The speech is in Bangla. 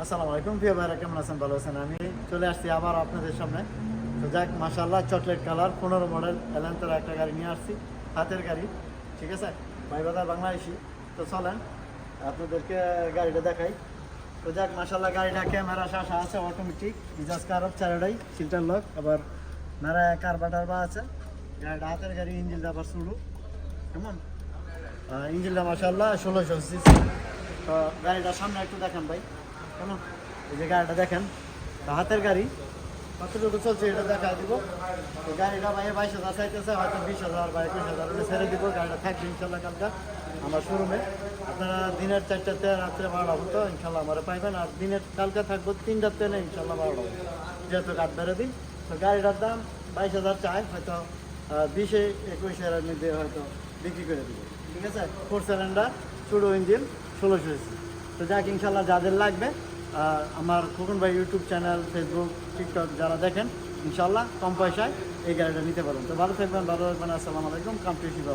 আসসালামু আলাইকুম প্রিয় ভাইরা, কেমন আছেন? ভালো আছেন? আমি চলে আসছি আবার আপনাদের সামনে। তো যাক, মাশাআল্লাহ, চকলেট কালার 15 মডেল এলান্তার একটা গাড়ি নিয়ে আসছি, হাতের গাড়ি। ঠিক আছে ভাই, বাজার বাংলাদেশি। তো চলেন আপনাদেরকে গাড়িটা দেখাই। তো যাক, মাশাআল্লাহ, গাড়িটা ক্যামেরা শাসা আছে, অটোমেটিক, মিজাজ কারব, চারোটাই সিল্টার লক, আবার নারা কার্বাটার বা আছে। গাড়িটা হাতের গাড়ি, ইঞ্জিনটা আবার শুরু কেমন, ইঞ্জিনটা মাশাআল্লাহ 1600 সিসি। তো গাড়িটার সামনে একটু দেখেন ভাই, কেমন? এই যে গাড়িটা দেখেন, হাতের গাড়ি কতটুকু চলছে এটা দেখা দিব। তো গাড়িটা ভাই 22,000 চাইতেছে, হয়তো 20,000 বা 21,000 ছেড়ে দিব। গাড়িটা থাকবে ইনশাল্লাহ কালকা আমার শোরুমে। আপনারা দিনের 4টাতে, রাত্রে 12টা পর্যন্ত ইনশাল্লাহ আমার পাইবেন। আর দিনের কালকে থাকবো 3টাতে, না ইনশাল্লাহ 12টা পর্যন্ত, যেহেতু কাঠ বেড়ে দিই। তো গাড়িটার দাম 22,000 চাই, হয়তো 20-21-এর মধ্যে হয়তো বিক্রি করে দিব। ঠিক আছে, 4 সিলিন্ডার, ছোটো ইঞ্জিন, 1600 সিসি। তো যাক, ইনশাল্লাহ যাদের লাগবে, আমার খোকন ভাই ইউটিউব চ্যানেল, ফেসবুক, টিকটক যারা দেখেন, ইনশাল্লাহ কম পয়সায় এই গাড়িটা নিতে পারেন। তো ভালো থাকবেন, ভালো থাকবেন। আসসালামু আলাইকুম। Come to Shiba.